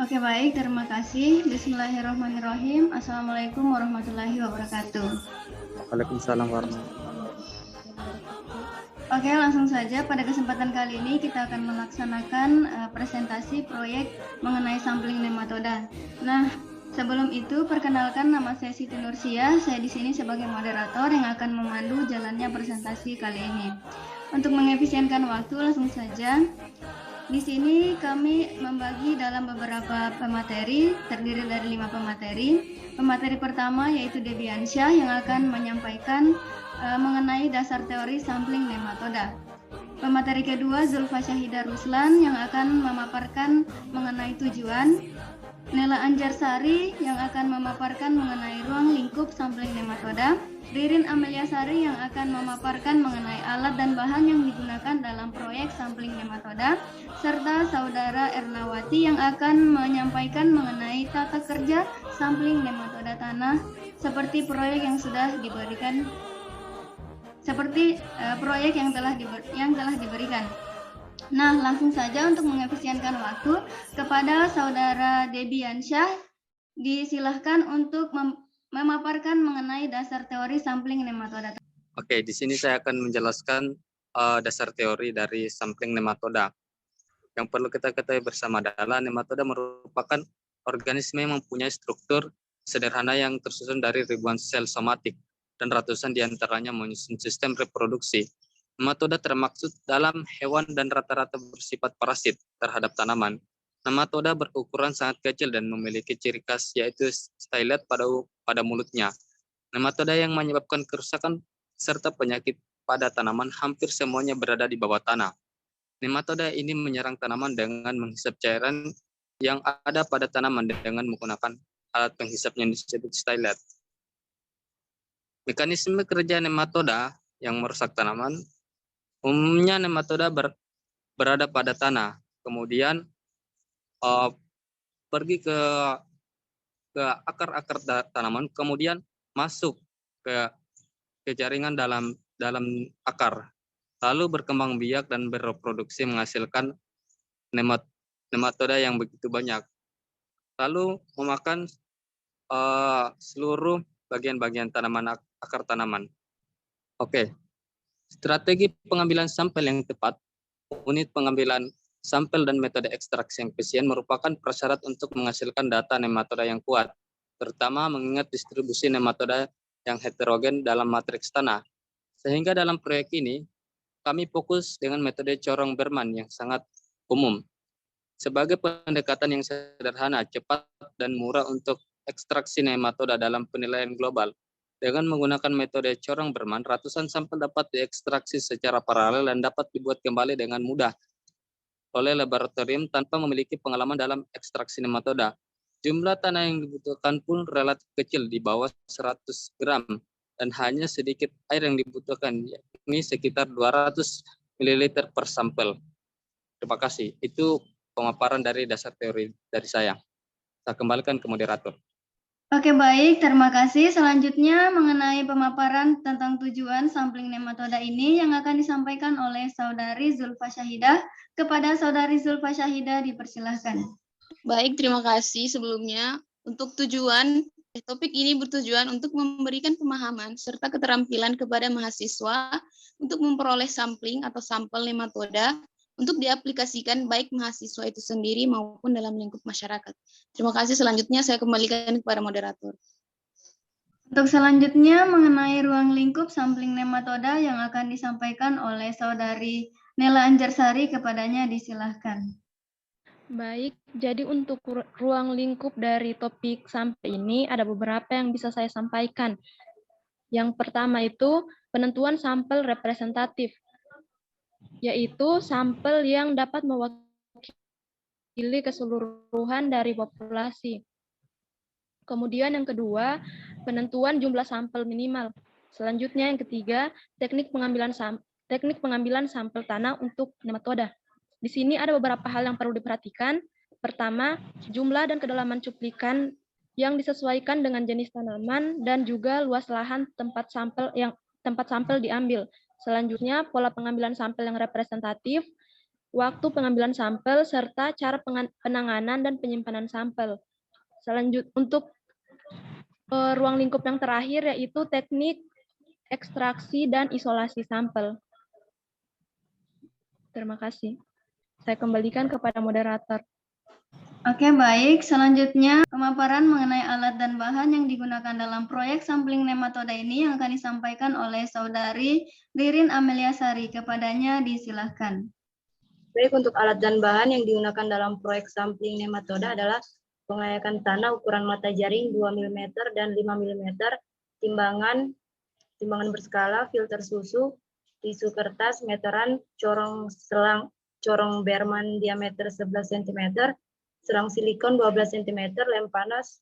Oke, baik, terima kasih. Bismillahirrahmanirrahim. Assalamualaikum warahmatullahi wabarakatuh. Waalaikumsalam warahmatullahi wabarakatuh. Oke, langsung saja pada kesempatan kali ini kita akan melaksanakan presentasi proyek mengenai sampling nematoda. Nah, sebelum itu perkenalkan, nama saya Siti Nursia. Saya di sini sebagai moderator yang akan memandu jalannya presentasi kali ini. Untuk mengefisienkan waktu, langsung saja. Di sini kami membagi dalam beberapa pemateri, terdiri dari 5 pemateri. Pemateri pertama yaitu Debiansyah yang akan menyampaikan mengenai dasar teori sampling nematoda. Pemateri kedua Zulfa Syahida Ruslan yang akan memaparkan mengenai tujuan. Nela Anjarsari yang akan memaparkan mengenai ruang lingkup sampling nematoda. Ririn Ameliasari yang akan memaparkan mengenai alat dan bahan yang digunakan dalam proyek sampling nematoda, serta Saudara Ernawati yang akan menyampaikan mengenai tata kerja sampling nematoda tanah seperti proyek yang sudah diberikan, proyek yang telah diberikan. Nah, langsung saja untuk mengefisienkan waktu kepada Saudara Debiansyah, disilahkan untuk memaparkan mengenai dasar teori sampling nematoda. Oke, di sini saya akan menjelaskan dasar teori dari sampling nematoda. Yang perlu kita ketahui bersama adalah nematoda merupakan organisme yang mempunyai struktur sederhana yang tersusun dari ribuan sel somatik dan ratusan diantaranya menyusun sistem reproduksi. Nematoda termaksud dalam hewan dan rata-rata bersifat parasit terhadap tanaman. Nematoda berukuran sangat kecil dan memiliki ciri khas yaitu stylet pada mulutnya. Nematoda yang menyebabkan kerusakan serta penyakit pada tanaman hampir semuanya berada di bawah tanah. Nematoda ini menyerang tanaman dengan menghisap cairan yang ada pada tanaman dengan menggunakan alat penghisap yang disebut stylet. Mekanisme kerja nematoda yang merusak tanaman. Umumnya nematoda berada pada tanah, kemudian pergi ke akar-akar tanaman, kemudian masuk ke jaringan dalam akar, lalu berkembang biak dan bereproduksi menghasilkan nematoda yang begitu banyak, lalu memakan seluruh bagian-bagian tanaman, akar tanaman. Oke. Strategi pengambilan sampel yang tepat, unit pengambilan sampel dan metode ekstraksi yang efisien merupakan prasyarat untuk menghasilkan data nematoda yang kuat, terutama mengingat distribusi nematoda yang heterogen dalam matriks tanah. Sehingga dalam proyek ini, kami fokus dengan metode Corong-Berman yang sangat umum. Sebagai pendekatan yang sederhana, cepat, dan murah untuk ekstraksi nematoda dalam penilaian global. Dengan menggunakan metode Corong-Berman, ratusan sampel dapat diekstraksi secara paralel dan dapat dibuat kembali dengan mudah oleh laboratorium tanpa memiliki pengalaman dalam ekstraksi nematoda. Jumlah tanah yang dibutuhkan pun relatif kecil, di bawah 100 gram, dan hanya sedikit air yang dibutuhkan, yakni sekitar 200 ml per sampel. Terima kasih. Itu pemaparan dari dasar teori dari saya. Saya kembalikan ke moderator. Oke, baik, terima kasih. Selanjutnya mengenai pemaparan tentang tujuan sampling nematoda ini yang akan disampaikan oleh Saudari Zulfa Syahida. Kepada Saudari Zulfa Syahida dipersilahkan. Baik, terima kasih sebelumnya. Untuk tujuan, topik ini bertujuan untuk memberikan pemahaman serta keterampilan kepada mahasiswa untuk memperoleh sampling atau sampel nematoda untuk diaplikasikan baik mahasiswa itu sendiri maupun dalam lingkup masyarakat. Terima kasih. Selanjutnya saya kembalikan kepada moderator. Untuk selanjutnya mengenai ruang lingkup sampling nematoda yang akan disampaikan oleh Saudari Nela Anjarsari, kepadanya disilahkan. Baik, jadi untuk ruang lingkup dari topik sampel ini ada beberapa yang bisa saya sampaikan. Yang pertama itu penentuan sampel representatif, yaitu sampel yang dapat mewakili keseluruhan dari populasi. Kemudian yang kedua, penentuan jumlah sampel minimal. Selanjutnya yang ketiga, teknik pengambilan sampel tanah untuk nematoda. Di sini ada beberapa hal yang perlu diperhatikan. Pertama, jumlah dan kedalaman cuplikan yang disesuaikan dengan jenis tanaman dan juga luas lahan tempat sampel diambil. Selanjutnya, pola pengambilan sampel yang representatif, waktu pengambilan sampel, serta cara penanganan dan penyimpanan sampel. Untuk ruang lingkup yang terakhir yaitu teknik ekstraksi dan isolasi sampel. Terima kasih. Saya kembalikan kepada moderator. Oke, baik. Selanjutnya, pemaparan mengenai alat dan bahan yang digunakan dalam proyek sampling nematoda ini yang akan disampaikan oleh Saudari Ririn Amelia Sari. Kepadanya disilahkan. Baik, untuk alat dan bahan yang digunakan dalam proyek sampling nematoda adalah pengayakan tanah ukuran mata jaring 2 mm dan 5 mm, timbangan berskala, filter susu, tisu kertas, meteran, corong Berman diameter 11 cm, selang silikon 12 cm, lem panas,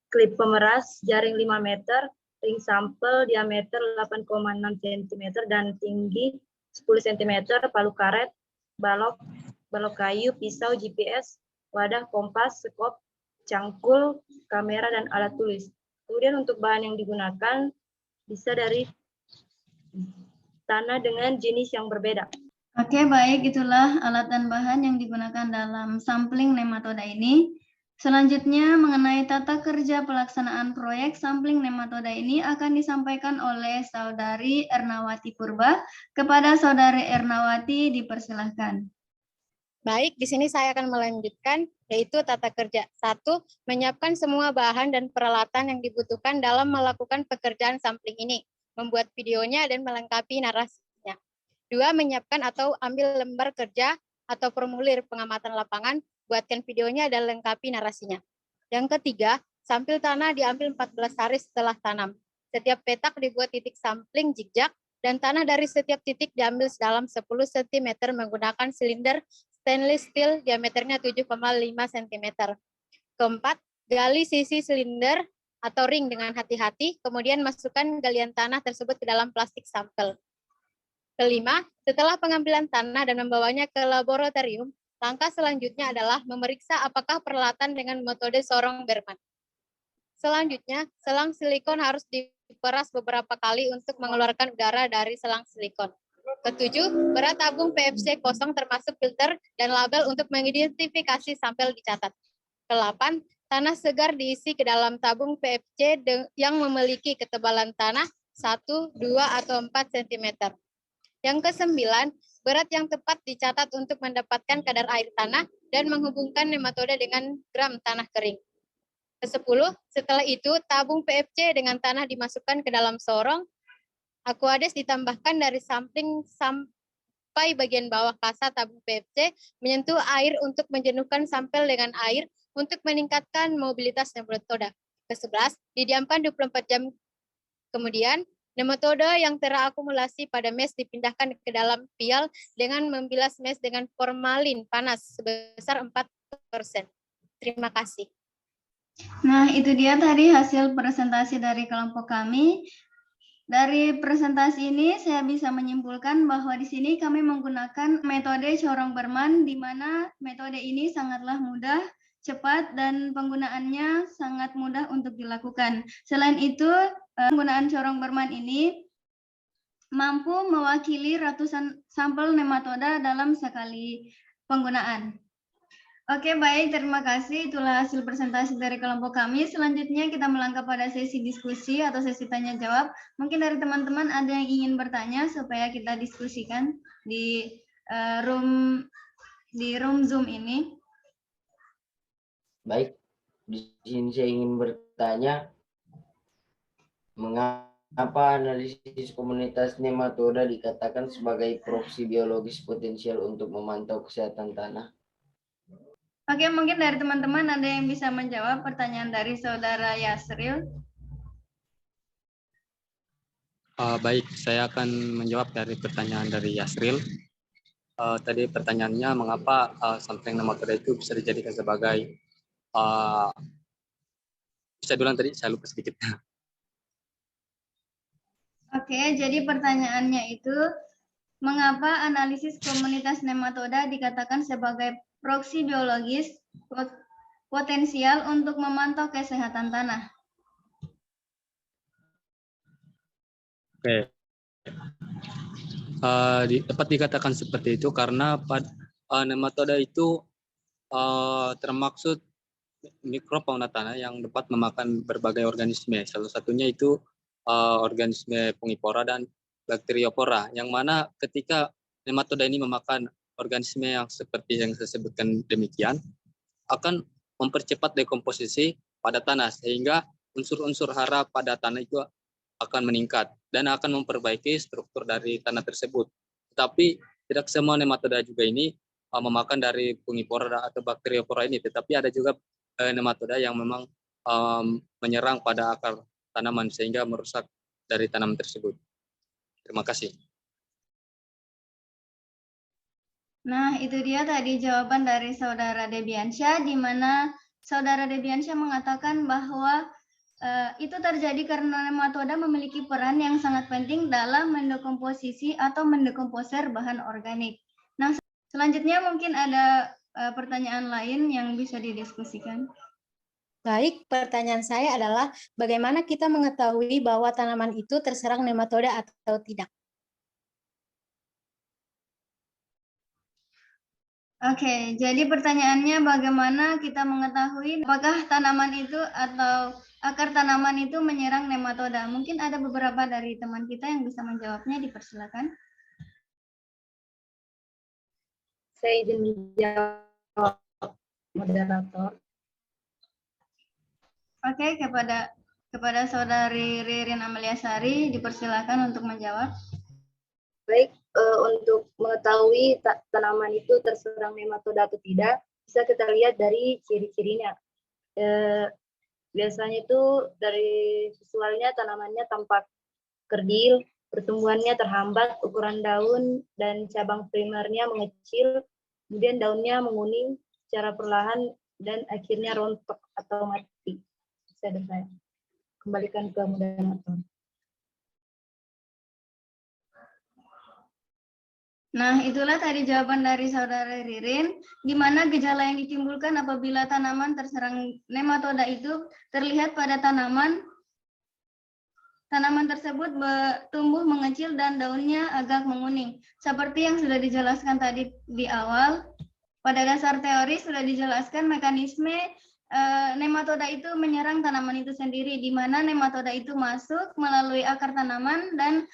klip pemeras, jaring 5 meter, ring sampel diameter 8,6 cm dan tinggi 10 cm, palu karet, balok kayu, pisau, GPS, wadah, kompas, sekop, cangkul, kamera, dan alat tulis. Kemudian untuk bahan yang digunakan bisa dari tanah dengan jenis yang berbeda. Oke, baik. Itulah alat dan bahan yang digunakan dalam sampling nematoda ini. Selanjutnya, mengenai tata kerja pelaksanaan proyek sampling nematoda ini akan disampaikan oleh Saudari Ernawati Purba. Kepada Saudari Ernawati, dipersilahkan. Baik, di sini saya akan melanjutkan, yaitu tata kerja. 1. Menyiapkan semua bahan dan peralatan yang dibutuhkan dalam melakukan pekerjaan sampling ini, membuat videonya dan melengkapi narasinya. 2. Menyiapkan atau ambil lembar kerja atau formulir pengamatan lapangan, buatkan videonya dan lengkapi narasinya. Yang ketiga, sampel tanah diambil 14 hari setelah tanam. Setiap petak dibuat titik sampling zigzag, dan tanah dari setiap titik diambil sedalam 10 cm menggunakan silinder stainless steel diameternya 7,5 cm. Keempat, gali sisi silinder atau ring dengan hati-hati, kemudian masukkan galian tanah tersebut ke dalam plastik sampel. Kelima, setelah pengambilan tanah dan membawanya ke laboratorium, langkah selanjutnya adalah memeriksa apakah peralatan dengan metode sorong Berman. Selanjutnya, selang silikon harus diperas beberapa kali untuk mengeluarkan udara dari selang silikon. Ketujuh, berat tabung PFC kosong termasuk filter dan label untuk mengidentifikasi sampel dicatat. Kedelapan, tanah segar diisi ke dalam tabung PFC yang memiliki ketebalan tanah 1, 2, atau 4 cm. Yang kesembilan, berat yang tepat dicatat untuk mendapatkan kadar air tanah dan menghubungkan nematoda dengan gram tanah kering. Kesepuluh, setelah itu tabung PFC dengan tanah dimasukkan ke dalam sorong. Aquades ditambahkan dari sampling sampai bagian bawah kasa tabung PFC menyentuh air untuk menjenuhkan sampel dengan air untuk meningkatkan mobilitas nematoda. Ke-11, didiamkan 24 jam kemudian, nematoda yang terakumulasi pada mes dipindahkan ke dalam pial dengan membilas mes dengan formalin panas sebesar 4%. Terima kasih. Nah, itu dia tadi hasil presentasi dari kelompok kami. Dari presentasi ini saya bisa menyimpulkan bahwa di sini kami menggunakan metode corong Berman, di mana metode ini sangatlah mudah, cepat, dan penggunaannya sangat mudah untuk dilakukan. Selain itu, penggunaan corong Berman ini mampu mewakili ratusan sampel nematoda dalam sekali penggunaan. Oke, baik. Terima kasih. Itulah hasil presentasi dari kelompok kami. Selanjutnya kita melangkah pada sesi diskusi atau sesi tanya-jawab. Mungkin dari teman-teman ada yang ingin bertanya supaya kita diskusikan di room Zoom ini. Baik, di sini saya ingin bertanya, mengapa analisis komunitas nematoda dikatakan sebagai proksi biologis potensial untuk memantau kesehatan tanah? Oke, mungkin dari teman-teman ada yang bisa menjawab pertanyaan dari Saudara Yasril. Baik, saya akan menjawab dari pertanyaan dari Yasril. Tadi pertanyaannya mengapa sampling nematoda itu bisa dijadikan sebagai bisa diulang tadi, saya lupa sedikit. Oke, jadi pertanyaannya itu mengapa analisis komunitas nematoda dikatakan sebagai proksi biologis potensial untuk memantau kesehatan tanah? Oke. Dapat dikatakan seperti itu karena nematoda itu termaksud mikrofauna tanah yang dapat memakan berbagai organisme. Salah satunya itu organisme Fungivora dan Bacteriopora, yang mana ketika nematoda ini memakan organisme yang seperti yang saya sebutkan demikian, akan mempercepat dekomposisi pada tanah, sehingga unsur-unsur hara pada tanah itu akan meningkat dan akan memperbaiki struktur dari tanah tersebut. Tetapi tidak semua nematoda juga ini memakan dari Fungivora atau Bacteriopora ini, tetapi ada juga nematoda yang memang menyerang pada akar tanaman sehingga merusak dari tanaman tersebut. Terima kasih. Nah, itu dia tadi jawaban dari Saudara Debiansyah, di mana Saudara Debiansyah mengatakan bahwa itu terjadi karena nematoda memiliki peran yang sangat penting dalam mendekomposisi atau mendekomposer bahan organik. Nah, selanjutnya mungkin ada pertanyaan lain yang bisa didiskusikan. Baik, pertanyaan saya adalah bagaimana kita mengetahui bahwa tanaman itu terserang nematoda atau tidak? Oke, jadi pertanyaannya bagaimana kita mengetahui apakah tanaman itu atau akar tanaman itu menyerang nematoda? Mungkin ada beberapa dari teman kita yang bisa menjawabnya, dipersilakan. Saya izin menjawab, moderator. Oke, kepada Saudari Ririn Ameliasari dipersilakan untuk menjawab. Baik, untuk mengetahui tanaman itu terserang nematoda atau tidak, bisa kita lihat dari ciri-cirinya. Biasanya itu dari visualnya tanamannya tampak kerdil, pertumbuhannya terhambat, ukuran daun dan cabang primernya mengecil, kemudian daunnya menguning secara perlahan dan akhirnya rontok atau mati. Saya kembalikan ke moderator. Nah, itulah tadi jawaban dari Saudara Ririn, di mana gejala yang ditimbulkan apabila tanaman terserang nematoda itu terlihat pada tanaman tersebut tumbuh mengecil dan daunnya agak menguning. Seperti yang sudah dijelaskan tadi di awal, pada dasar teori sudah dijelaskan mekanisme nematoda itu menyerang tanaman itu sendiri, di mana nematoda itu masuk melalui akar tanaman dan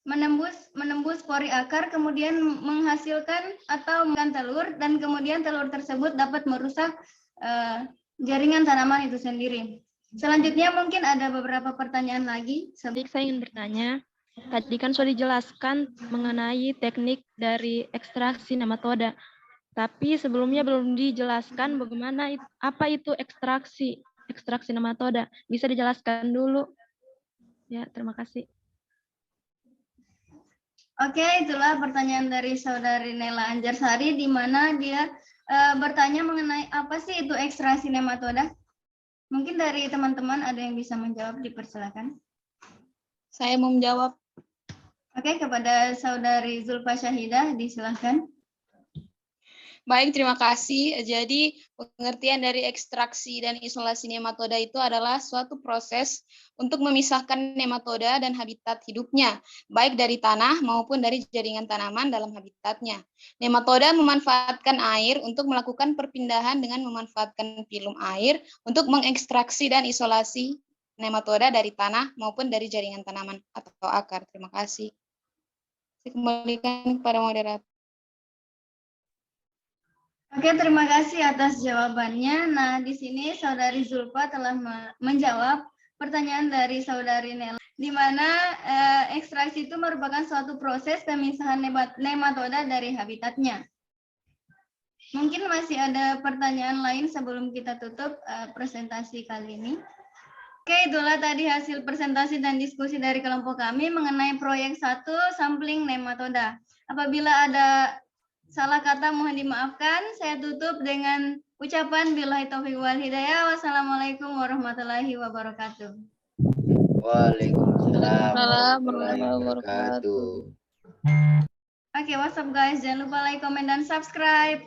menembus pori akar, kemudian menghasilkan atau menghasilkan telur, dan kemudian telur tersebut dapat merusak jaringan tanaman itu sendiri. Selanjutnya mungkin ada beberapa pertanyaan lagi. Saya ingin bertanya, tadi kan sudah dijelaskan mengenai teknik dari ekstraksi nematoda, tapi sebelumnya belum dijelaskan bagaimana apa itu ekstraksi nematoda. Bisa dijelaskan dulu? Ya, terima kasih. Oke, itulah pertanyaan dari Saudari Nela Anjarsari, di mana dia bertanya mengenai apa sih itu ekstraksi nematoda. Mungkin dari teman-teman ada yang bisa menjawab, dipersilakan. Saya mau menjawab. Oke, kepada Saudari Zulfa Syahidah, disilakan. Baik, terima kasih. Jadi, pengertian dari ekstraksi dan isolasi nematoda itu adalah suatu proses untuk memisahkan nematoda dan habitat hidupnya, baik dari tanah maupun dari jaringan tanaman dalam habitatnya. Nematoda memanfaatkan air untuk melakukan perpindahan dengan memanfaatkan filum air untuk mengekstraksi dan isolasi nematoda dari tanah maupun dari jaringan tanaman atau akar. Terima kasih. Saya kembalikan kepada moderator. Oke, terima kasih atas jawabannya. Nah, di sini Saudari Zulfa telah menjawab pertanyaan dari Saudari Nela, di mana ekstraksi itu merupakan suatu proses pemisahan nematoda dari habitatnya. Mungkin masih ada pertanyaan lain sebelum kita tutup presentasi kali ini. Oke, itulah tadi hasil presentasi dan diskusi dari kelompok kami mengenai proyek 1 sampling nematoda. Apabila ada salah kata mohon dimaafkan. Saya tutup dengan ucapan billahi taufiq wal hidayah. Wassalamualaikum warahmatullahi wabarakatuh. Waalaikumsalam warahmatullahi wabarakatuh. Oke, what's up guys? Jangan lupa like, comment, dan subscribe.